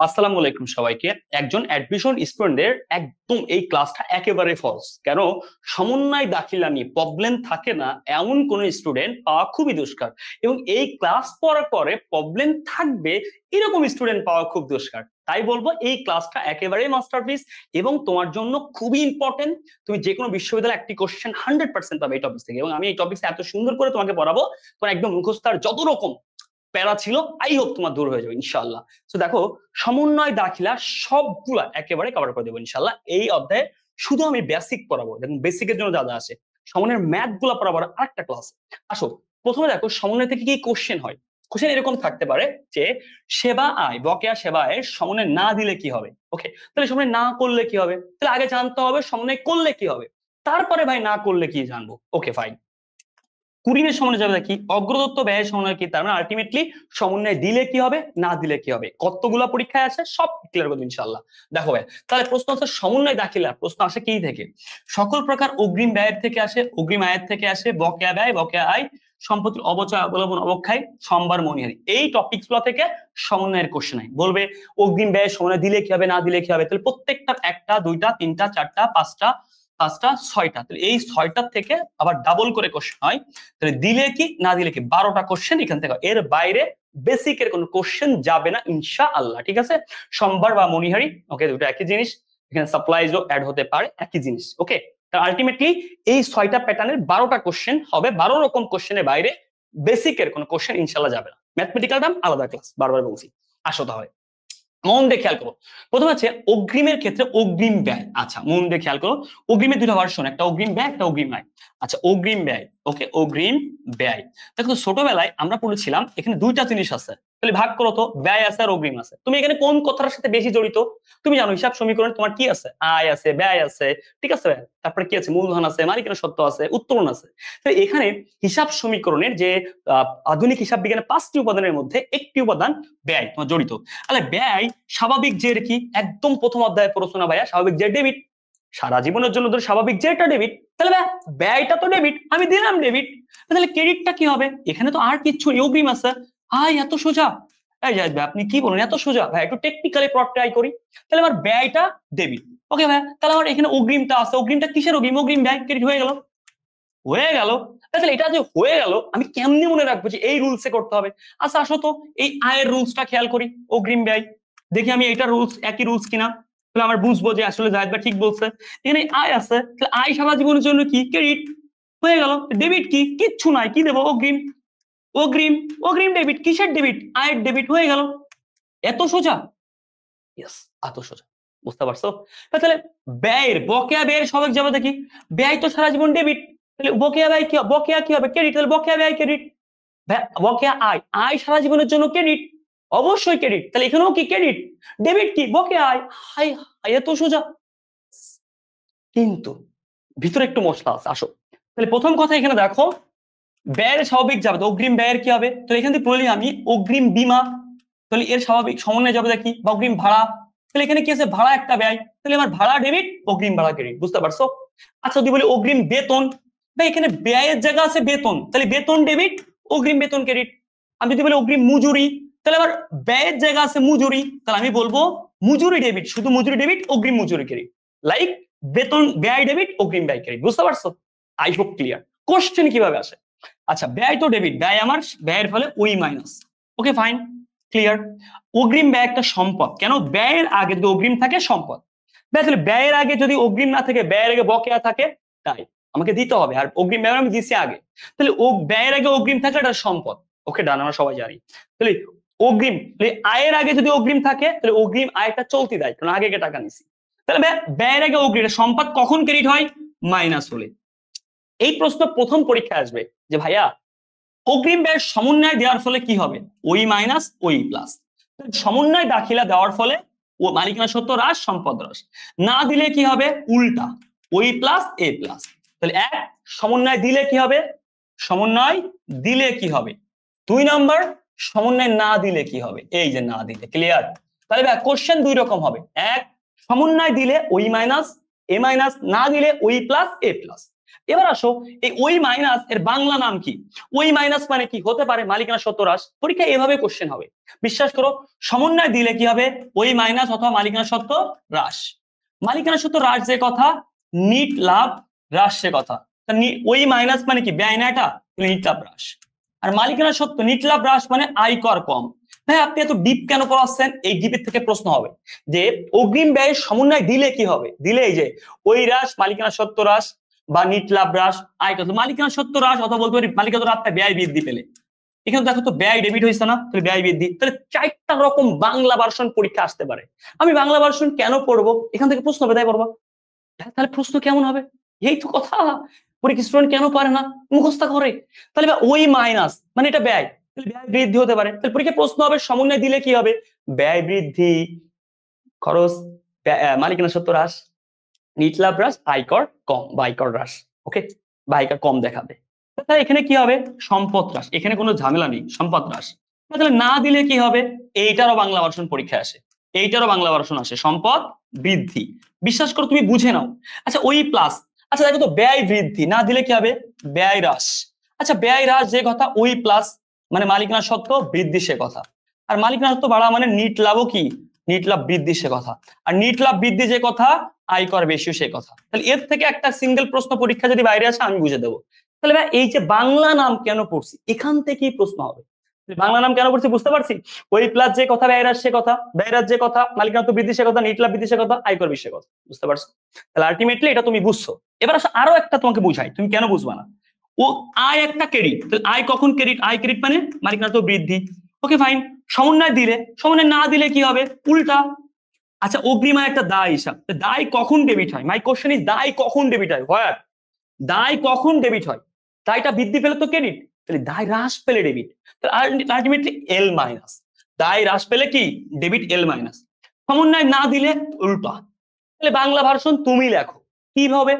আসসালামু আলাইকুম সবাইকে। একজন অ্যাডমিশন স্টুডেন্টদের একদম এই ক্লাসটা একেবারে ফলস। কেন? সমন্বয় দাখিলা নিয়ে প্রবলেম থাকে না এমন কোন স্টুডেন্ট পাওয়া খুবই দুষ্কার, এবং এই ক্লাস পড়ার পরে প্রবলেম থাকবে এরকম স্টুডেন্ট পাওয়া খুব দুষ্কার। তাই বলবো এই ক্লাসটা একেবারে মাস্টারপিস এবং তোমার জন্য খুবই ইম্পর্টেন্ট। তুমি যে কোনো বিশ্ববিদ্যালয়ে একটি কোশ্চেন 100% পাবে এই টপিক থেকে, এবং আমি এই টপিক এত সুন্দর করে তোমাকে পড়াবো তোমার একদম মুখস্থ যত রকম প্যারা ছিল আই হোপ তোমার দূর হয়ে যাবে ইনশাআল্লাহ। তো দেখো, সমন্বয় দাখিলা সবগুলা একেবারে কভার করে দেবো ইনশাআল্লাহ এই অধ্যায়ে। শুধু আমি বেসিক পড়াবো, দেখুন বেসিকের জন্য যা যা আছে, সমন্বয়ের ম্যাথ গুলা পড়াবার আরেকটা ক্লাস। আসো, প্রথমে দেখো সমন্বয় থেকে কি কোশ্চেন হয়। কোশ্চেন এরকম থাকতে পারে যে সেবা আয়, বকেয়া সেবা আয় সমন্বয় না দিলে কি হবে। ওকে, তাহলে সমন্বয় না করলে কি হবে, তাহলে আগে জানতে হবে সমন্বয় করলে কি হবে, তারপরে ভাই না করলে কি জানবো। Okay fine. কুড়িনের সমন্বয় যাবে কি, অগ্রদত্ত ব্যয়ের সমন্বয় কি, তার মানে আলটিমেটলি সমন্বয় দিলে কি হবে না দিলে কি হবে, কতগুলা পরীক্ষায় আছে সব ক্লিয়ার করবো ইনশাল্লাহ। দেখো ভাই, তাহলে প্রশ্ন হচ্ছে সমন্বয় দাখিলা প্রশ্ন আসে কি থেকে, সকল প্রকার অগ্রিম ব্যয়ের থেকে আসে, অগ্রিম আয়ের থেকে আসে, বকেয়া ব্যয় বকেয়া আয়, সম্পত্তির অবচয় অবলম্বন অবক্ষয়, সম্বার মনিহারি, এই টপিকস গুলো থেকে সমন্বয়ের কোশ্চেন হয়। বলবে অগ্রিম ব্যয়ের সমন্বয় দিলে কি হবে না দিলে কি হবে, তাহলে প্রত্যেকটা একটা দুইটা তিনটা চারটা পাঁচটা পাঁচটা ছয়টা, তাহলে এই ছয়টার থেকে আবার ডাবল করে কোশ্চেন হয়। তাহলে দিলে কি না দিলে কি 12টা কোশ্চেন এখান থেকে, এর বাইরে বেসিকের কোনো কোশ্চেন যাবে না ইনশাআল্লাহ। ঠিক আছে, সম্বার বা মনিহারি ওকে দুটো একই জিনিস, এখানে সাপ্লাইজও অ্যাড হতে পারে, একই জিনিস। ওকে, আলটিমেটলি এই 6টা প্যাটার্নের 12টা কোশ্চেন হবে, 12 রকম কোশ্চেনের বাইরে বেসিকের কোনো কোশ্চেন ইনশাআল্লাহ যাবে না। ম্যাথমেটিক্যাল দাম আলাদা ক্লাস, বারবার বলছি। আসো তাহলে মন দিয়ে খেয়াল করো। প্রথমে আছে অগ্রিমের ক্ষেত্রে অগ্রিম ব্যয়। আচ্ছা মন দিয়ে খেয়াল করো, অগ্রিমের দুটো ভার্সন, একটা অগ্রিম ব্যয় একটা অগ্রিম আয়। আচ্ছা অগ্রিম ব্যয়, ওকে অগ্রিম ব্যয়। দেখো ছোটবেলায় আমরা পড়েছিলাম এখানে দুইটা জিনিস আছে, তাহলে ভাগ করো তো, ব্যয় আছে আর অগ্রিম আছে। তুমি এখানে কোন কথাটার সাথে বেশি জড়িত? তুমি জানো হিসাব সমীকরণ তোমার কি আছে, আয় আছে ব্যয় আছে, ঠিক আছে, তারপরে কি আছে মূলধন আছে, মালিকানা সত্ত্ব আছে, উত্তোলন আছে। তো এখানে হিসাব সমীকরণের যে আধুনিক হিসাব বিজ্ঞানের 5টি উপাদানের মধ্যে একটি উপাদান ব্যয় তোমার জড়িত। তাহলে ব্যয় স্বাভাবিক জের কি, একদম প্রথম অধ্যায়ে পড়ছো না ভাইয়া, স্বাভাবিক জের ডেবিট, সারা জীবনের জন্য ধর স্বাভাবিক জেরটা ডেবিট, তাহলে ব্যয়টা তো ডেবিট, আমি দিলাম ডেবিট। তাহলে ক্রেডিটটা কি হবে, এখানে তো আর কিচ্ছু অগ্রিম আছে। এত সোজা? আপনি কি বলেন এত সোজা? ভাই একটু টেকনিক্যালি প্লট ট্রাই করি। তাহলে আমার ব্যয়টা ডেবিট, ওকে ভাই, তাহলে আমার এখানে অগ্রিমটা আছে, অগ্রিমটা কিসের অগ্রিম, অগ্রিম ব্যয়, ক্রেডিট হয়ে গেল হয়ে গেল। তাহলে এটা যে হয়ে গেল আমি কেমনি মনে রাখবো যে এই রুলসে করতে হবে। আচ্ছা আসো তো এই আয়ের রুলসটা খেয়াল করি, অগ্রিম ব্যয়, দেখি আমি এটা রুলস একই রুলস কিনা, তাহলে আমার বুঝবো যে আসলে জাহিদ ভাই ঠিক বলছে। এখানে আয় আছে, তাহলে আয় সারা জীবনের জন্য কি, ক্রেডিট হয়ে গেল। ডেবিট কি, কিচ্ছু নাই, কি দেবো, অগ্রিম, অগ্রিম, অগ্রিম ডেবিট, কিসের ডেবিট, আয়ের ডেবিট, হয়ে গেল। এত সোজা? ইয়েস, এত সোজা। বুঝতে পারছো? তাহলে ব্যয়ের বকেয়া ব্যয়ের স্বাভাবিক যাবে দেখি, ব্যয় তো সারা জীবন ডেবিট, তাহলে বকেয়া ব্যয় কি, বকেয়া কি হবে, ক্রেডিট, তাহলে বকেয়া ব্যয় ক্রেডিট। বকেয়া আয়, আয় সারা জীবনের জন্য ক্রেডিট, অবশ্যই ক্রেডিট, তাহলে এখানেও কি ক্রেডিট, ডেবিট কি বকেয়া আয়। হাই হাই, এত সোজা। কিন্তু ভিতরে একটু মশলা আছে, আসো। তাহলে প্রথম কথা এখানে দেখো, ব্যয়ের স্বাভাবিক যাবে তো অগ্রিম ব্যয়ের কি হবে, তো এখান থেকে বলি আমি অগ্রিম বীমা, তাহলে এর স্বাভাবিক সমন্বয় যাবে দেখি, বা অগ্রিম ভাড়া, তাহলে এখানে কি আছে, ভাড়া একটা ব্যয়, তাহলে আমার ভাড়া ডেবিট অগ্রিম ভাড়া ক্রেডিট। বুঝতে পারছো? আচ্ছা যদি বলি অগ্রিম বেতন, ভাই এখানে ব্যয়ের জায়গা আছে বেতন, তাহলে বেতন ডেবিট অগ্রিম বেতন ক্রেডিট। আমি যদি বলি অগ্রিম মজুরি, তাহলে আবার ব্যয়ের জায়গা আছে মজুরি, তাহলে আমি বলবো মজুরি ডেবিট, শুধু মজুরি ডেবিট অগ্রিম মজুরি ক্রেডিট। লাইক বেতন ব্যয় ডেবিট অগ্রিম ব্যয় ক্রেডিট। বুঝতে পারছো? I hope clear. কোশ্চেন কিভাবে আসে, আচ্ছা ব্যয় তো ডেবিট, ব্যয় আমার ব্যয়ের ফলে ওই মাইনাস, ওকে ফাইন ক্লিয়ার। অগ্রিম ব্যয় একটা সম্পদ, কেন ব্যয়ের আগে যদি অগ্রিম থাকে সম্পদ, তাহলে ব্যয়ের আগে যদি অগ্রিম না থাকে, ব্যয়ের আগে বকেয়া থাকে, তাই আমাকে দিতে হবে, আর অগ্রিম ব্যয় আমি দিচ্ছি আগে, তাহলে ও ব্যয়ের আগে অগ্রিম থাকলে এটা সম্পদ। ওকে ডান, আমরা সবাই জানি। তাহলে অগ্রিম, আয়ের আগে যদি অগ্রিম থাকে তাহলে অগ্রিম আয়টা চলতি দেয়, কারণ আগে টাকা নিছি। তাহলে ব্যয়ের আগে অগ্রিম, সম্পদ কখন ক্রেডিট হয়, মাইনাস হলে। এই প্রশ্ন প্রথম পরীক্ষায় আসবে যে ভাইয়া অগ্রিম ব্যয়ের সমন্বয় দেওয়ার ফলে কি হবে, ওই মাইনাস ওই প্লাস। সমন্বয় দাখিলা দেওয়ার ফলে ও মালিকানা সত্ত্ব হ্রাস সম্পদ হ্রাস, না দিলে কি হবে উল্টা, ওই প্লাস এ প্লাস। তাহলে এক, সমন্বয় দিলে কি হবে, সমন্বয় দিলে কি হবে। 2 নম্বর, সমন্বয় না দিলে কি হবে, এই যে না দিলে, ক্লিয়ার। তাহলে কোশ্চেন দুই রকম হবে, এক সমন্বয় দিলে ওই মাইনাস এ মাইনাস, না দিলে ওই প্লাস এ প্লাস। এবার আসো, এই ওই মাইনাস এর বাংলা নাম কি? ওই মাইনাস মানে কি হতে পারে? মালিকানা সত্ত্ব হ্রাস। পরীক্ষায় এভাবে কোশ্চেন হবে, বিশ্বাস করো। সমন্বয় দিলে কি হবে? ওই মাইনাস অথবা মালিকানা সত্ত্ব হ্রাস। মালিকানা সত্ত্ব হ্রাস যে কথা, নিট লাভ হ্রাস সে কথা। ওই মাইনাস মানে কি? ব্যয় না এটা, নিট লাভ হ্রাস। আর মালিকানা সত্ত্ব নিট লাভ হ্রাস মানে আয়কর কম। ভাই আপনি এত ডিপ কেন পড়াচ্ছেন? এই ডিপের থেকে প্রশ্ন হবে যে অগ্রিম ব্যয়ের সমন্বয় দিলে কি হবে? দিলে এই যে ওই হ্রাস, মালিকানা সত্ত্ব হ্রাস বা নিট লাভ হ্রাস, আয়কর। মালিকানা সত্ত্ব হ্রাস অথবা বলতে পারি মালিকানা হ্রাস, ব্যয় বৃদ্ধি পেলে। এখানে দেখো তো ব্যয় ডেবিট হয়েছে না, তাহলে ব্যয় বৃদ্ধি। তাহলে 4টা রকম বাংলা ভার্সন পরীক্ষা আসতে পারে। আমি বাংলা ভার্সন কেন পড়বো? এখান থেকে প্রশ্ন হবে, তাই পড়বা। তাহলে প্রশ্ন কেমন হবে? এই তো কথা। পরীক্ষা স্টুডেন্ট কেন পারে না? মুখস্থ করে। তাহলে ওই মাইনাস মানে এটা ব্যয়, তাহলে ব্যয় বৃদ্ধি হতে পারে। তাহলে পরীক্ষা প্রশ্ন হবে সমন্বয় দিলে কি হবে? ব্যয় বৃদ্ধি, খরচ, মালিকানা সত্ত্ব হ্রাস, নিট লাভ হ্রাস, আয়কর কম বা আয়কর হ্রাস। ওকে, বা আয়কর কম দেখাবে। তাহলে এখানে কি হবে? সম্পদ হ্রাস। এখানে কোনো ঝামেলা নেই, সম্পদ হ্রাস। তাহলে না দিলে কি হবে? এইটারও বাংলা ভার্সন পরীক্ষা আসে, এইটারও বাংলা ভার্সন আসে, সম্পদ বৃদ্ধি। বিশ্বাস করো, তুমি বুঝে নাও। আচ্ছা ওই প্লাস, আচ্ছা দেখো তো ব্যয় বৃদ্ধি না দিলে কি হবে? ব্যয় হ্রাস। আচ্ছা ব্যয় হ্রাস যে কথা, ওই প্লাস মানে মালিকানা সত্ত্ব বৃদ্ধি সে কথা। আর মালিকানা সত্ত্ব বাড়া মানে নিট লাভও কি? নিট লাভ বৃদ্ধি সে কথা। আর নিট লাভ বৃদ্ধি যে কথা, আয়কর বেশি সে কথা। তাহলে এর থেকে একটা সিঙ্গেল প্রশ্ন পরীক্ষা যদি বাইরে আসে আমি বুঝে দেবো। তাহলে ভাই এই যে বাংলা নাম কেন পড়ছি, এখান থেকেই প্রশ্ন হবে। বাংলা নাম কেন পড়ছি বুঝতে পারছি। ওই প্লাস যে কথা, ব্যয় হ্রাস সে কথা, ব্যয় হ্রাস যে কথা, মালিকানা বৃদ্ধি সে কথা, নিট লাভ বৃদ্ধি সে কথা, আয়কর বেশি কথা। বুঝতে পারছো? তাহলে আলটিমেটলি এটা তুমি বুঝছো। এবার আসো আরো একটা তোমাকে বুঝাই, তুমি কেন বুঝবা না। ও আয় একটা ক্রেডিট, তাহলে আয় কখন ক্রেডিট? আয় ক্রেডিট মানে মালিকানা বৃদ্ধি। Okay fine. সমন্বয় দিলে, সমন্বয় না দিলে কি হবে? উল্টা। আচ্ছা অগ্রিম একটা দায় হিসাব, দায় কখন ডেবিট হয়? মাই কোশ্চেন ইজ দায় কখন ডেবিট হয়? হোয়ার? দায় কখন ডেবিট হয়? দায়টা বৃদ্ধি পেলে তো ক্রেডিট, তাহলে দায় হ্রাস পেলে ডেবিট। Ultimately L minus. দায় হ্রাস পেলে কি? Debit L minus. সমন্বয় না দিলে উল্টা। তাহলে বাংলা ভার্সন তুমি লেখো কিভাবে?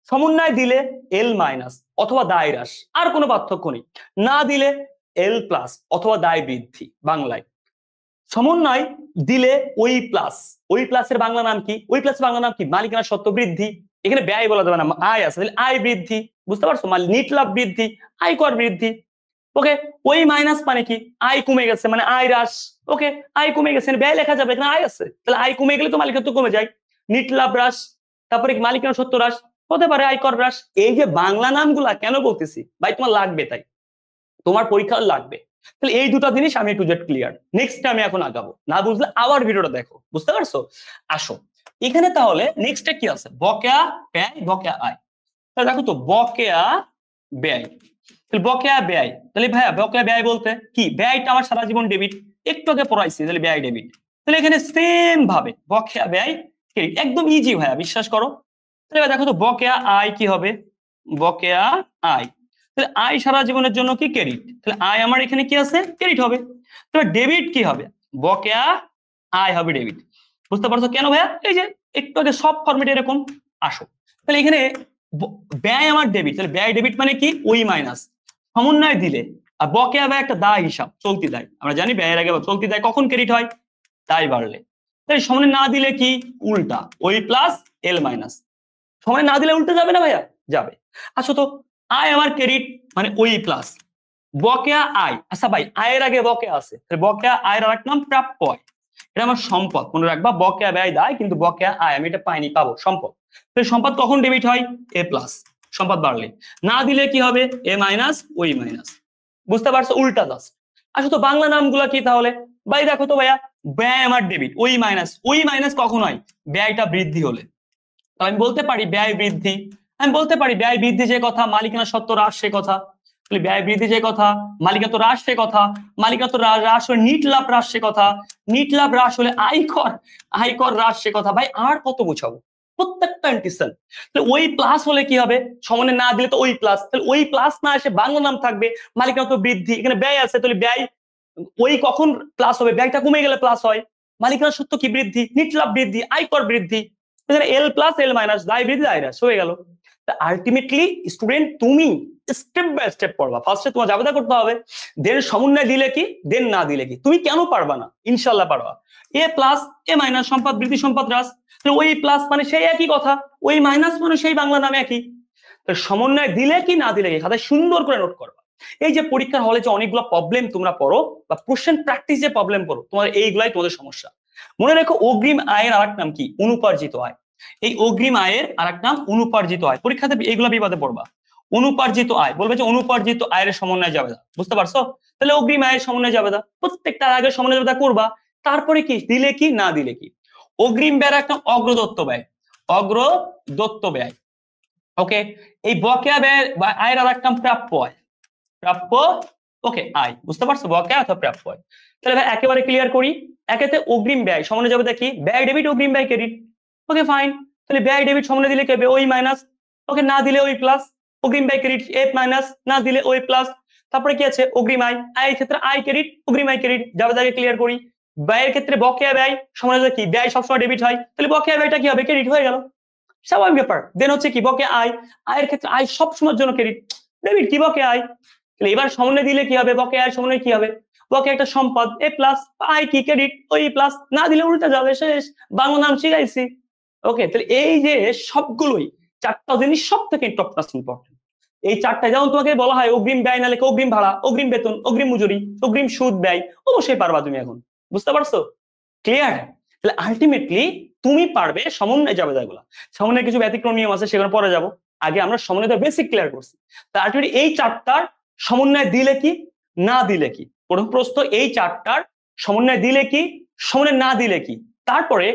সমন্বয় দিলে এল মাইনাস অথবা দায় হ্রাস, আর কোনো পার্থক্য নেই। না দিলে এল প্লাস অথবা দায় বৃদ্ধি। বাংলায় সমন্বয় দিলে ওই প্লাস, ওই প্লাসের বাংলা নাম কি? ওই প্লাসের বাংলা নাম কি? মালিকানা সত্ত্ব বৃদ্ধি। এখানে ব্যয় বলা যাবে না, আয় আছে, তাহলে আয় বৃদ্ধি। বুঝতে পারছো? নিট লাভ বৃদ্ধি, আয়কর বৃদ্ধি। ওকে, ওই মাইনাস মানে কি? আয় কমে গেছে মানে আয় হ্রাস। ওকে, আয় কমে গেছে ব্যয় লেখা যাবে, এখানে আয় আছে, তাহলে আয় কমে গেলে তো মালিকানা কমে যায়। নিট লাভ হ্রাস, তারপরে মালিকানা সত্ত্ব হ্রাস হতে পারে, আয়কর হ্রাস। এই যে বাংলা নামগুলা কেন বলতেছি ভাই, তোমার লাগবে, তাই তোমার পরীক্ষা লাগবে। তাহলে এই দুটো জিনিস আমি টু জেড ক্লিয়ার। নেক্সট আমি এখন আগাবো, না বুঝলে আবার ভিডিওটা দেখো। বুঝতে পারছো? আসো এখানে তাহলে নেক্সটে কি আছে? বকেয়া ব্যয়, বকেয়া আয়। তাহলে দেখো তো বকেয়া ব্যয়, তাহলে বকেয়া ব্যয়, তাহলে ভাইয়া বকেয়া ব্যয় বলতে কি? ব্যয়টা আমার সারা জীবন ডেবিট, একটু আগে পড়াইছি, তাহলে ব্যয় ডেবিট। তাহলে এখানে সেম ভাবে বকেয়া ব্যয় ক্রেডিট, একদম ইজি ভাইয়া, বিশ্বাস করো। তাহলে দেখো তো বকেয়া আয় কি হবে? বকেয়া আয়, তাহলে আয় সারা জীবনের জন্য কি? ক্রেডিট। তাহলে আয় আমার এখানে কি আছে? ক্রেডিট হবে। তবে ডেবিট কি হবে? বকেয়া আয় হবে ডেবিট। বুঝতে পারছো কেন ভাইয়া? এই যে একটু আগে সব ফরম্যাট এরকম। আসো তাহলে এখানে ব্যয় আমার ডেবিট, তাহলে ব্যয় ডেবিট মানে কি? ওই মাইনাস। সমন্বয় দিলে আর বকেয়া ব্যয় একটা দায় হিসাব, চলতি দায়। আমরা জানি ব্যয়ের আগে চলতি দায় কখন ক্রেডিট হয়? দায় বাড়লে। তাই সমন্বয় না দিলে কি? উল্টা, ওই প্লাস এল মাইনাস। সময় না দিলে উল্টে যাবে না ভাইয়া? যাবে। আচ্ছা তো আয় আমার ক্রেডিট মানে ওই প্লাস বকেয়া আয়। আচ্ছা ভাই আয়ের আগে বকেয়া আছে, বকেয়া আয়ের আর এক নাম প্রাপ্য আয়। এটা আমার সম্পদ, মনে রাখবা। বকেয়া ব্যয় দায়, কিন্তু বকেয়া আয় আমি এটা পাইনি, পাবো, সম্পদ। তাহলে সম্পদ কখন ডেবিট হয়? এ প্লাস, সম্পদ বাড়লে। না দিলে কি হবে? এ মাইনাস, ওই মাইনাস। বুঝতে পারছো? উল্টা জাস্ট। আচ্ছা তো বাংলা নামগুলা কি তাহলে? ভাই দেখো তো ভাইয়া, ব্যয় আমার ডেবিট, ওই মাইনাস। ওই মাইনাস কখন হয়? ব্যয়টা বৃদ্ধি হলে। আমি বলতে পারি ব্যয় বৃদ্ধি, আমি বলতে পারি ব্যয় বৃদ্ধি যে কথা, মালিকানা সত্ত্ব হ্রাস সে কথা। ব্যয় বৃদ্ধি যে কথা, মালিকানা হ্রাস সে কথা, মালিকানা হ্রাস হলে নিট লাভ হ্রাস সে কথা, নিট লাভ হ্রাস হলে আয়কর, আয়কর হ্রাস সে কথা। ভাই আর কত বুঝাবো? প্রত্যেকটা ইন্টিসেন। তাহলে ওই প্লাস হলে কি হবে? সমানে না দিলে তো ওই প্লাস, তাহলে ওই প্লাস না এসে বাংলা নাম থাকবে মালিকানা বৃদ্ধি। এখানে ব্যয় আছে, তাহলে ব্যয় ওই কখন প্লাস হবে? ব্যয়টা কমে গেলে প্লাস হয়। মালিকানা সত্ত্ব কি? বৃদ্ধি, নিট লাভ বৃদ্ধি, আয়কর বৃদ্ধি। এল প্লাস এল মাইনাস, দায় বৃদ্ধি দায় হ্রাস হয়ে গেল। আলটিমেটলি স্টুডেন্ট তুমি স্টেপ বাই স্টেপ পড়বা। ফার্স্টে তোমার জাবেদা করতে হবে, দেন সমন্বয় দিলে কি, দেন না দিলে কি। তুমি কেন পারবা না? ইনশাল্লাহ পারবা। এ প্লাস এ মাইনাস, সম্পদ বৃদ্ধি সম্পদ হ্রাস। ওই প্লাস মানে সেই একই কথা, ওই মাইনাস মানে সেই বাংলা নাম একই। সমন্বয় দিলে কি না দিলে কি খাতায় সুন্দর করে নোট করবা। এই যে পরীক্ষার হলে যে অনেকগুলো প্রবলেম তোমরা পড়ো বা কোশ্চেন প্র্যাকটিস যে প্রবলেম পড়ো, তোমার এইগুলাই তোমাদের সমস্যা। মনে রেখো অগ্রিম আয়ের আরেক নাম কি? অনুপার্জিত আয়। এই অগ্রিম আয়ের আরেক নাম অনুপার্জিত আয়। পরীক্ষাতে এইগুলা বিবাদে পড়বা। অনুপার্জিত আয় বলবে যে অনুপার্জিত আয়ের সমন্বয় জাবেদা, বুঝতে পারছো? তাহলে অগ্রিম আয়ের সমন্বয় জাবেদা, প্রত্যেকটা আগে সমন্বয় জাবেদা করবা। তারপরে কি দিলে কি না দিলে কি। অগ্রিম ব্যয়ের একটা অগ্রদত্ত ব্যয়, অগ্রদত্ত ব্যয়। ওকে, এই বকেয়া ব্যয় বা আয়ের আর একটা প্রাপ্য আয়, প্রাপ্য ওকে আয়, বুঝতে পারছো? বকেয়া অথবা প্রাপ্য আয়। তাহলে ভাই একেবারে ক্লিয়ার করি। একেতে অগ্রিম ব্যয় সমন্বয় যাবে দেখি ব্যয় ডেবিট, অগ্রিম ব্যয় ক্রেডিট। ওকে ফাইন, তাহলে ব্যয় ডেবিট সমন্বয় দিলে কি হবে? ওই মাইনাস, ওকে না দিলে ওই প্লাস। অগ্রিম ব্যয় ক্রেডিট এফ মাইনাস, না দিলে ওই প্লাস। তারপরে কি আছে? অগ্রিম আয়, আয়ের ক্ষেত্রে আয় ক্রেডিট, অগ্রিম আয় ক্রেডিট। যাবে তাকে ক্লিয়ার করি। ব্যয়ের ক্ষেত্রে বকেয়া ব্যয় সমন্বয় কি? ব্যয় সবসময় ডেবিট হয়, তাহলে বকেয়া ব্যয়টা কি হবে? ক্রেডিট হয়ে গেল, স্বাভাবিক ব্যাপার। দেন হচ্ছে কি? বকেয়া আয়, আয়ের ক্ষেত্রে আয় সবসময়ের জন্য ক্রেডিট, ডেবিট কি? বকেয়া আয়। তাহলে এবার সমন্বয় দিলে কি হবে? বকেয়া আয়ের সমন্বয় কি হবে? বকেয়া একটা সম্পদ এ প্লাস, আয় কি? ক্রেডিট, ওই প্লাস। না দিলে উল্টে যাবে, শেষ। বাংলা নাম শিখাইছি। ওকে, তাহলে এই যে সবগুলোই চারটা জিনিস সব থেকে টপ ক্লাস ইম্পর্টেন্ট। এই চারটা যেমন তোমাকে বলা হয় অগ্রিম ব্যয় না লেখে অগ্রিম ভাড়া, অগ্রিম বেতন, অগ্রিম মজুরি, অগ্রিম সুদ ব্যয়, অবশ্যই পারবা তুমি এখন, বুঝতে পারছো? ক্লিয়ার? তাহলে আলটিমেটলি তুমি পারবে সমন্বয় জাবেদাগুলো। সমন্বয় কিছু ব্যতিক্রম নিয়ম আছে, সেগুলো পরে যাব। আগে আমরা সমন্বয়টা বেসিক ক্লিয়ার করছি। তা আলটিমেটলি এই চারটার সমন্বয় দিলে কি না দিলে কি, প্রথম প্রশ্ন এই চারটার সমন্বয় দিলে কি, সমন্বয় না দিলে কি। তারপরে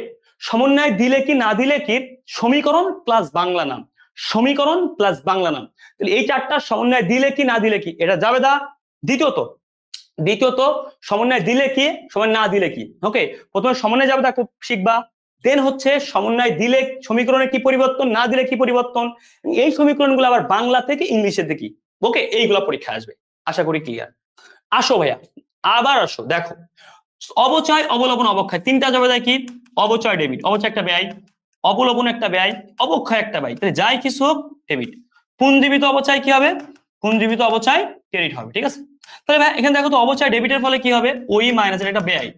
সমন্বয় দিলে কি না দিলে কি সমীকরণ প্লাস বাংলা নাম, সমীকরণ প্লাস বাংলা নাম। তাহলে এই চারটার সমন্বয় দিলে কি না দিলে কি, এটা জাবেদা। দ্বিতীয়ত সমন্বয় দিলে কি, সমন্বয় না দিলে কি। ওকে, প্রথমে সমন্বয় জাবেদা শিখবা। দেন হচ্ছে সমন্বয় দিলে সমীকরণে কি পরিবর্তন, না দিলে কি পরিবর্তন। এই সমীকরণগুলো আবার বাংলা থেকে ইংলিশে দেখি। ওকে, এইগুলো পরীক্ষা আসবে, আশা করি ক্লিয়ার। আসো ভাইয়া, আবার আসো, দেখো অবচয়, অবলম্বন, অবক্ষয়, তিনটা জাবেদা কি? অবচয় ডেবিট, অবচয় একটা ব্যয়, অবলম্বন একটা ব্যয়, অবক্ষয় একটা ব্যয়। তাহলে যাই কিছু হোক ডেবিট। পুঞ্জীবিত অবচয় কি হবে? পুঞ্জীবিত অবচয় ক্রেডিট হবে, ঠিক আছে? তাহলে ভাই এখানে দেখো তো অবচয় ডেবিটের ফলে কি হবে? ওই মাইনাস, এটা ব্যয়।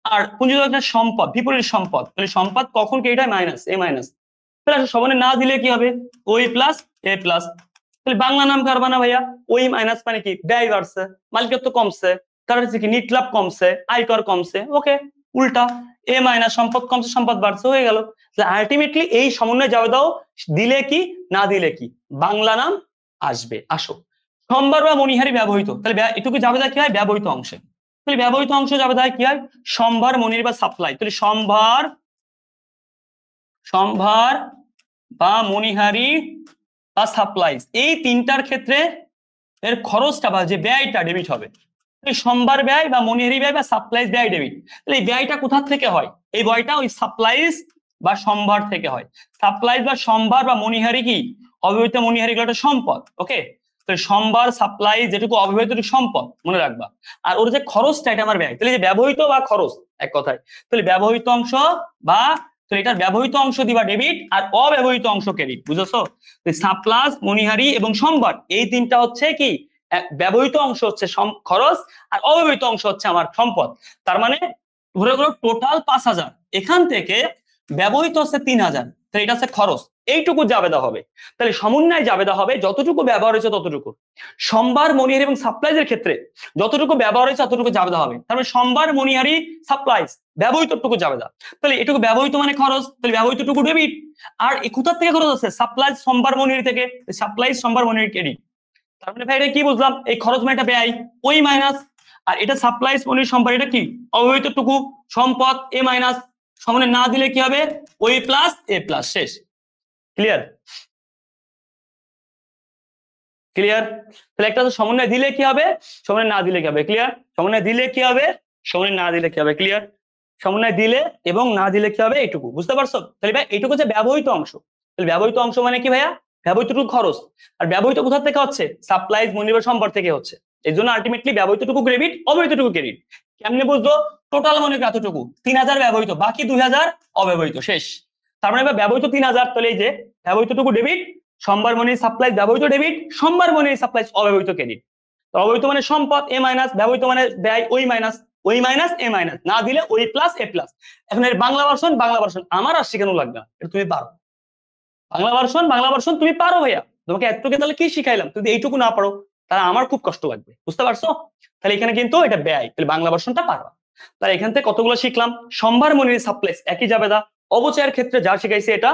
আর পুঞ্জীবিত একটা সম্পদ, বিপরীত সম্পদ, তাহলে সম্পদ কখন ক্রেডিট হয়? মাইনাস, এ মাইনাস। তাহলে সমানে না দিলে কি হবে? ওই প্লাস এ প্লাস। তাহলে বাংলা নাম কারবা না ভাইয়া? ওই মাইনাস মানে কি? ব্যয় বাড়ছে, মালিকত্ব কমছে, কারণ হচ্ছে কি নিট লাভ কমছে, আয়কর কমছে। ওকে, উল্টা এ মাইনাস সম্পদ কমছে, সম্পদ বাড়ছে, হয়ে গেল। আলটিমেটলি এই সমন্বয় যাবে দাও দিলে কি না দিলে কি বাংলা নাম আসবে। আসো, সম্ভার বা মণিহারি ব্যবহৃত, তাহলে এটুকু যাবে কি হয়? ব্যবহৃত অংশে। তাহলে ব্যবহৃত অংশ যাবে কি হয়? সম্ভার, মনির বা সাপ্লাই। তাহলে সম্ভার বা মণিহারি বা সাপ্লাইজ, এই তিনটার ক্ষেত্রে এর খরচটা বা যে ব্যয়টা ডেবিট হবে। সম্ভার ব্যয় বা মণিহারি ব্যয় বা সাপ্লাইজ ব্যয় ডেবিট। তাহলে এই ব্যয়টা কোথা থেকে হয়? এই ব্যয়টা ওই সাপ্লাইজ বা সম্ভার থেকে হয়। সাপ্লাইজ বা সম্ভার বা মণিহারি কি? অব্যবহৃত মণিহারি গুলো একটা সম্পদ। ওকে, তাহলে সম্ভার, সাপ্লাইজ যেটুকু অব্যবহৃত সম্পদ মনে রাখবা। আর ওর যে খরচটা, এটা আমার ব্যয়। তাহলে যে ব্যবহৃত বা খরচ এক কথায়, তাহলে ব্যবহৃত অংশ বা, তাহলে এটার ব্যবহৃত অংশ দিবা ডেবিট আর অব্যবহৃত অংশ ক্রেডিট, বুঝেছো? সাপ্লাস, মণিহারি এবং সম্ভার, এই তিনটা হচ্ছে কি ব্যবহৃত অংশ হচ্ছে খরচ, আর অব্যবহৃত অংশ হচ্ছে আমার সম্পদ। তার মানে ধরে ধরো টোটাল 5,000, এখান থেকে ব্যবহৃত হচ্ছে 3,000, তাহলে এটা হচ্ছে খরচ। এইটুকু জাবেদা হবে। তাহলে সমন্বয় জাবেদা হবে যতটুকু ব্যবহার হয়েছে ততটুকু। সম্ভার, মণিহারি এবং সাপ্লাইজের ক্ষেত্রে যতটুকু ব্যবহার হয়েছে ততটুকু জাবেদা হবে। তারপরে সম্ভার, মণিহারি, সাপ্লাইজ ব্যবহৃতটুকু জাবেদা। তাহলে এটুকু ব্যবহৃত মানে খরচ, তাহলে ব্যবহৃতটুকু ডেবিট। আর কোথা থেকে খরচ আছে? সাপ্লাইজ, সম্ভার, মণিহারি থেকে। সাপ্লাইজ, সম্ভার, মণিহারি ক্রেডিট। তার মানে ভাই এটা কি বুঝলাম? এই খরচ মানে এটা ব্যয়, ওই মাইনাস। আর এটা সাপ্লাইজ, মণিহারি, সম্ভার, এটা কি? অব্যবহৃতটুকু সম্পদ, এ মাইনাস। সমানে না দিলে কি হবে? ওই প্লাস এ প্লাস, শেষ। ক্লিয়ার? ক্লিয়ার? তাহলে একটা সমন্বয় দিলে কি হবে, সমন্বয় না দিলে কি হবে? ক্লিয়ার? সমন্বয় দিলে কি হবে, সমন্বয় না দিলে কি হবে? ক্লিয়ার? সমন্বয় দিলে এবং না দিলে কি হবে, এইটুকু বুঝতে পারছো? তাহলে ভাই এইটুকু যে ব্যবহৃত অংশ, তাহলে ব্যবহৃত অংশ মানে কি ভাইয়া? ব্যবহৃতটুকু খরচ। আর ব্যবহৃত কোথা থেকে হচ্ছে? সাপ্লাইজ, মনিহারি, সম্পদ থেকে হচ্ছে। এই জন্য আলটিমেটলি ব্যবহৃতটুকু ডেবিট, অব্যবহৃতটুকু ক্রেডিট। কেমনে বুঝলো? টোটাল মনে করি এতটুকু 3,000 ব্যবহৃত, বাকি 2,000 অব্যবহৃত, শেষ। তার মানে ব্যবহৃত 3,000, তাহলে এই যে ব্যবহৃতটুকু ডেবিট, সম্ভার, মনিহারি, সাপ্লাইজ ব্যবহৃত ডেবিট, সম্ভার, মনিহারি, সাপ্লাইজ অব্যবহৃত ক্রেডিট। অব্যবহৃত মানে সম্পদ, এ মাইনাস, ব্যবহৃত মানে ব্যয়, ওই মাইনাস, ওই মাইনাস এ মাইনাস, না দিলে ওই প্লাস এ প্লাস। এখন এর বাংলা ভার্সন আমার আর শেখানো লাগবে না, এটা তুমি পারো। বাংলা ভার্সন তুমি পারো ভাইয়া। তোমাকে এতটুকু তাহলে কি শিখাইলাম, যদি এইটুকু না পারো তাহলে আমার খুব কষ্ট লাগবে, বুঝতে পারছো? তাহলে এখানে কিন্তু এটা ব্যয়, তাহলে বাংলা ভার্সনটা পারবা। তাহলে এখান থেকে কতগুলো শিখলাম, সম্ভার মনির সাপ্লাইস একই যাবে দা, অবচয়ের ক্ষেত্রে যা শিখাইছে এটা,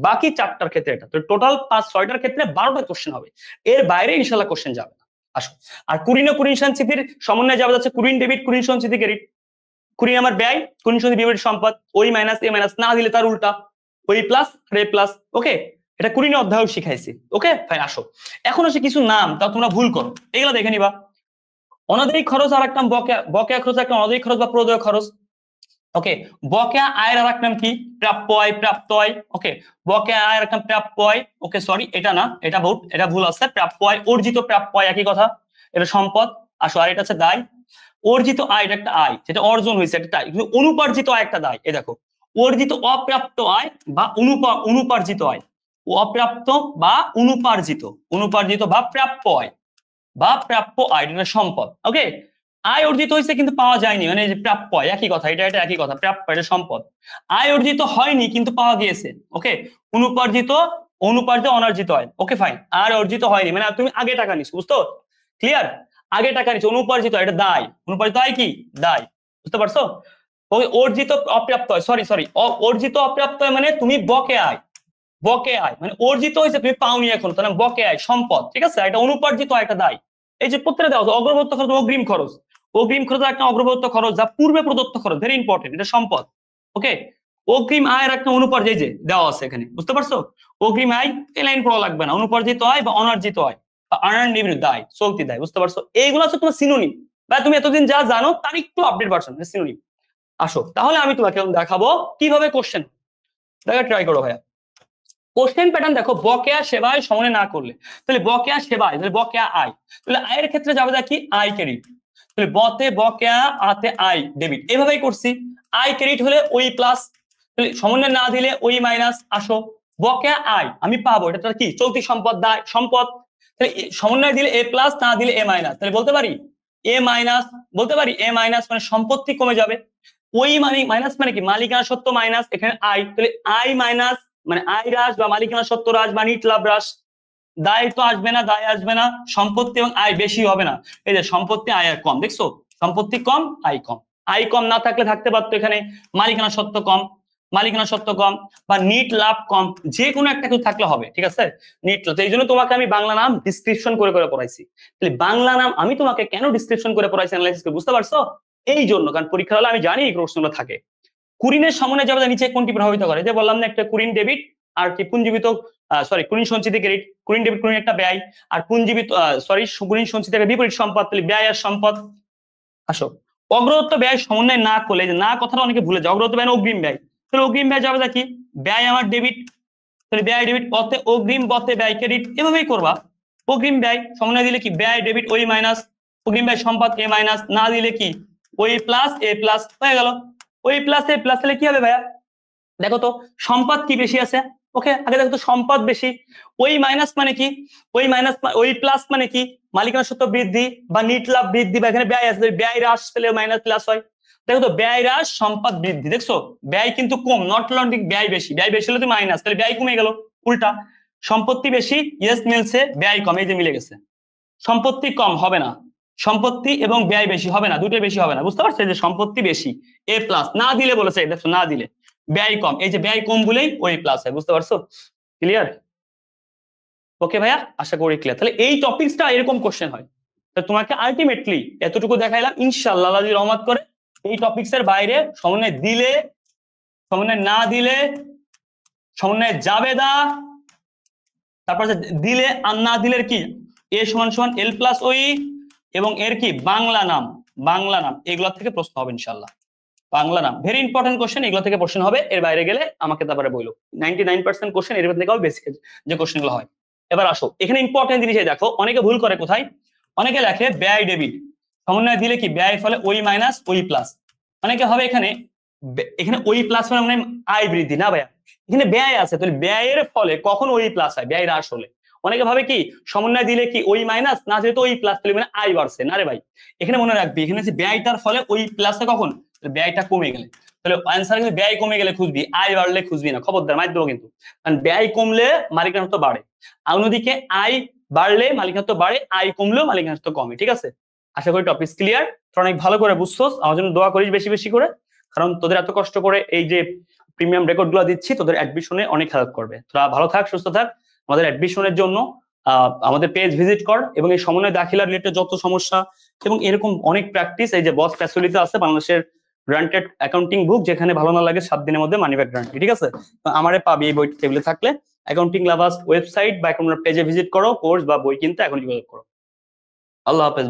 বাকি 4টার ক্ষেত্রে এটা, তো টোটাল 5-6টার ক্ষেত্রে 12টা কোশ্চেন হবে, এর বাইরে ইনশাল্লাহ কোশ্চেন যাবে না। আসো, আর কুরিন ও কুরিন সঞ্চিতির সমন্বয়ে যাবে যাচ্ছে কুরিন ডেবিট কুরিন সঞ্চিতি ক্রেডিট। কুরিন আমার ব্যয়, কুরিন সঞ্চিতি বিপরীত সম্পদ, ওই মাইনাস এ মাইনাস, না দিলে তার উল্টা ওই প্লাস রে প্লাস। ওকে, এটা কুরিনের অধ্যায় শিখাইছি। ওকে ফাইন, আসো এখন আসে কিছু নাম তাও তোমরা ভুল করো, এগুলো দেখে নিবা। অনাদায়ী খরচ আর একটা বকেয়া, বকেয়া খরচ একটা অনাদায়ী খরচ বা প্রদেয় খরচ। ওকে, বকেয়া আয়ের আর এক নাম কি, প্রাপ্য আয়, প্রাপ্ত আয়। ওকে, বকেয়া আয়ের একটা প্রাপ্য আয়, ওকে সরি এটা না, এটা ভুল, এটা ভুল আছে, প্রাপ্য আয় অর্জিত প্রাপ্য আয় একই কথা, এটা সম্পদ। আসো, আর এটা হচ্ছে দায়। অর্জিত আয় এটা একটা আয় যেটা অর্জন হয়েছে, একটা দায়, কিন্তু অনুপার্জিত আয় একটা দায়। এই দেখো, অর্জিত অপ্রাপ্ত আয় বা অনুপার্জিত আয়, অপ্রাপ্ত বা অনুপার্জিত, অনুপার্জিত বা প্রাপ্য আয় বা প্রাপ্য আয়, এটা সম্পদ। ওকে, আয় অর্জিত হয়েছে কিন্তু পাওয়া যায়নি, মানে যে প্রাপ্য আয় একই কথা, এটা এটা একই কথা, প্রাপ্য এটা সম্পদ। আয় অর্জিত হয়নি কিন্তু পাওয়া গিয়েছে। ওকে, অনুপার্জিত, অনুপার্জিত অনার্জিত হয়। ওকে ফাইন, আর অর্জিত হয়নি মানে তুমি আগে টাকা নিছো, বুঝতো? ক্লিয়ার, আগে টাকা নিছো, অনুপার্জিত এটা দায়, অনুপার্জিত আয় কি দায়, বুঝতে পারছো? ওকে, অর্জিত অপ্রাপ্ত হয়, সরি সরি, অর্জিত অপ্রাপ্ত হয় মানে তুমি বকে আয়, বকে আয় মানে অর্জিত হয়েছে তুমি পাওনি এখন, তাহলে বকে আয় সম্পদ, ঠিক আছে? এটা অনুপার্জিত একটা দায়। এই যে প্রত্যেকটা দেওয়া অগ্রবর্ত খরচ, অগ্রিম খরচ, অগ্রিম খরচ একটা অগ্রবর্ত খরচ যা পূর্বে প্রদত্ত খরচ, ভেরি ইম্পর্টেন্ট, এটা সম্পদ। ওকে, অগ্রিম আয়ের একটা অনুপার্জিত, যে দেওয়া আছে এখানে, বুঝতে পারছো? অগ্রিম আয় এই লাইন পড়া লাগবে না, অনুপার্জিত আয় বা অনার্জিত আয় বা আর্ন রেভিনিউ দায়, চলতি দায়, বুঝতে পারছো? এইগুলো হচ্ছে তোমার সিনোনিম, বা তুমি এতদিন যা জানো তার একটু আপডেট ভার্সন, সিনোনিম। আসো তাহলে আমি তোমাকে দেখাবো কিভাবে কোশ্চেন দেখা, ট্রাই করো ভাইয়া। কোশ্চেন প্যাটার্ন দেখো, বকেয়া সেবায় সমনে না করলে, তাহলে বকেয়া সেবায়, তাহলে বকেয়া আয়, তাহলে আয়ের ক্ষেত্রে যাবে যা কি আয় ক্রেডিট, তাহলে বতে বকেয়া, আতে আয় ডেবিট, এভাবেই করছি। আয় ক্রেডিট হলে ওই প্লাস, তাহলে সমন্বয় না দিলে ওই মাইনাস। আসো, বকেয়া আয় আমি পাবো, এটা কি চলতি সম্পদ, দায় সম্পদ, তাহলে সমন্বয় দিলে এ প্লাস, না দিলে এ মাইনাস, তাহলে বলতে পারি এ মাইনাস, বলতে পারি এ মাইনাস, মানে সম্পত্তি কমে যাবে। ওই মানে মাইনাস মানে কি মালিকানা সত্ত্ব মাইনাস, এখানে আয়, তাহলে আয় মাইনাস মানে আয় হ্রাস বা মালিকানা সত্ত্ব হ্রাস বা নিট লাভ হ্রাস। দায় তো আসবে না, দায় আসবে না, সম্পত্তি এবং আয় বেশি হবে না, এই যে সম্পত্তি আয় কম, দেখছো? সম্পত্তি কম, আয় কম, আয় কম না থাকলে থাকতে পারতো এখানে মালিকানা সত্ত্ব কম, মালিকানা সত্ত্ব কম বা নিট লাভ কম, যে কোনো একটা কিছু থাকলে হবে, ঠিক আছে? নিট লাভ, এই জন্য তোমাকে আমি বাংলা নাম ডিসক্রিপশন করে করে পড়াইছি। তাহলে বাংলা নাম আমি তোমাকে কেন ডিসক্রিপশন করে পড়াইছি, অ্যানালাইসিস করে, বুঝতে পারছো? এই জন্য, কারণ পরীক্ষা হলে আমি জানি এই প্রশ্নগুলো থাকে। কুরিনের সমন্বয়ে যাবে নিচে কোনটি প্রভাবিত করে, যে বললাম না একটা কুরিন ডেবিট আর কি পুঞ্জীবিত, সরি কুরিন সঞ্চিতি ক্রেডিট, কুরিন ডেবিট কুরিন একটা ব্যয়, আর পুঞ্জীবিত সরি কুরিন সঞ্চিতি একটা বিপরীত সম্পদ, তাহলে ব্যয় আর সম্পদ। আসো, অগ্রগত ব্যয় সমন্বয় না করলে, যে না কথাটা অনেকে ভুলে যায়, অগ্রগত ব্যয় অগ্রিম ব্যয়, তাহলে অগ্রিম ব্যয় যাবে কি ব্যয় আমার ডেবিট, তাহলে ব্যয় ডেবিট, পথে অগ্রিম পথে ব্যয় ক্রেডিট, এভাবেই করবা। অগ্রিম ব্যয় সমন্বয় দিলে কি ব্যয় ডেবিট ওই মাইনাস, অগ্রিম ব্যয় সম্পদ এ মাইনাস, না দিলে কি ওই প্লাস এ প্লাস, হয়ে গেল। ওই প্লাস এ প্লাস তাহলে কি হবে ভাইয়া, দেখো তো সম্পদ কি বেশি আছে। ওকে, আগে দেখো তো সম্পদ বেশি, ওই মাইনাস মানে কি, ওই মাইনাস ওই প্লাস মানে কি মালিকানা সত্ত্ব বৃদ্ধি বা নিট লাভ বৃদ্ধি, বা এখানে ব্যয় আছে, ব্যয় হ্রাস পেলে মাইনাস প্লাস হয়। দেখো তো ব্যয় হ্রাস সম্পদ বৃদ্ধি, দেখছো ব্যয় কিন্তু কম, নট লন্ডিক ব্যয় বেশি, ব্যয় বেশি হলে তো মাইনাস, তাহলে ব্যয় কমে গেল। উল্টা, সম্পত্তি বেশি, ইয়েস মিলছে, ব্যয় কম, এই যে মিলে গেছে। সম্পত্তি কম হবে না, সম্পত্তি এবং ব্যয় বেশি হবে না, দুটোই বেশি হবে না, বুঝতে পারছো? যে সম্পত্তি বেশি এ প্লাস, না দিলে বলেছে দেখো, না দিলে ব্যয় কম, এই যে ব্যয় কম বলেই ওই প্লাস হয়, বুঝতে পারছো? ক্লিয়ার? ওকে ভাইয়া, আশা করি ক্লিয়ার। তাহলে এই টপিকসটা এরকম কোশ্চেন হয়, তো তোমাকে আলটিমেটলি এতটুকু দেখাইলাম, ইনশাআল্লাহ আল্লাহ যদি রহমত করে এই টপিকস এর বাইরে সমন্বয় দিলে, সমন্বয় না দিলে, সমন্বয় জাবেদা, তারপর দিলে আর না দিলে কি এ সমান সমান এল প্লাস ওই, এবং এর কি বাংলা নাম, বাংলা নাম, এগুলো থেকে প্রশ্ন হবে ইনশাআল্লাহ। বাংলা নাম ভেরি ইম্পর্টেন্ট কোশ্চেন, এগুলো থেকে প্রশ্ন হবে, এর বাইরে গেলে আমাকে তারপরে বললো। 99% কোশ্চেন এর থেকে বেসিক যে কোশ্চেন গুলো হয়। এবার আসো, এখানে ইম্পর্টেন্ট জিনিস দেখো, অনেকে ভুল করে কোথায়, অনেকে লেখে ব্যয় ডেবিট, সমন্বয় দিলে কি ব্যয় ফলে ওই মাইনাস ওই প্লাস, অনেকে হবে এখানে, এখানে ওই প্লাস মানে আয় বৃদ্ধি, না ভাইয়া এখানে ব্যয় আছে, তাহলে ব্যয়ের ফলে কখন ওই প্লাস হয়, ব্যয় হ্রাস হলে। অনেকে ভাবে কি সমন্বয় দিলে কি ওই মাইনাস, না যেহেতু ওই প্লাস, তাহলে মানে আয় বাড়ছে, না রে ভাই, এখানে মনে রাখবি এখানে যে ব্যয়টার ফলে ওই প্লাসটা কখন, ব্যয়টা কমে গেলে, তাহলে অ্যান্সার কিন্তু ব্যয় কমে গেলে খুঁজবি, আয় বাড়লে খুঁজবি না, খবরদার মার দেবো কিন্তু, কারণ ব্যয় কমলে মালিকানা তো বাড়ে, অন্যদিকে আয় বাড়লে মালিকানাত্ব বাড়ে, আয় কমলেও মালিকানাত্ব কমে। ঠিক আছে, আশা করি টপিক ক্লিয়ার। তোরা অনেক ভালো করে বুঝছোস, আমার জন্য দোয়া করিস বেশি বেশি করে, কারণ তোদের এত কষ্ট করে এই যে প্রিমিয়াম রেকর্ড গুলো দিচ্ছি তোদের অ্যাডমিশনে অনেক হেল্প করবে। তোরা ভালো থাক, সুস্থ থাক। আমাদের অ্যাডমিশনের জন্য আমাদের পেজ ভিজিট কর, এবং এই সমন্বয় দাখিলা রিলেটেড যত সমস্যা এবং এরকম অনেক প্র্যাকটিস এই যে বস ফ্যাসিলিটি আছে বাংলাদেশের গ্রান্টেড অ্যাকাউন্টিং বুক, যেখানে ভালো না লাগে 7 দিনের মধ্যে মানি ব্যাক গ্যারান্টি। ঠিক আছে, আমারে পাবি এই বই টেবিলে থাকলে। অ্যাকাউন্টিং লাভার্স ওয়েবসাইট বা কোনো পেজে ভিজিট করো, কোর্স বা বই কিনতে এখন যোগাযোগ করো। আল্লাহ হাফেজ।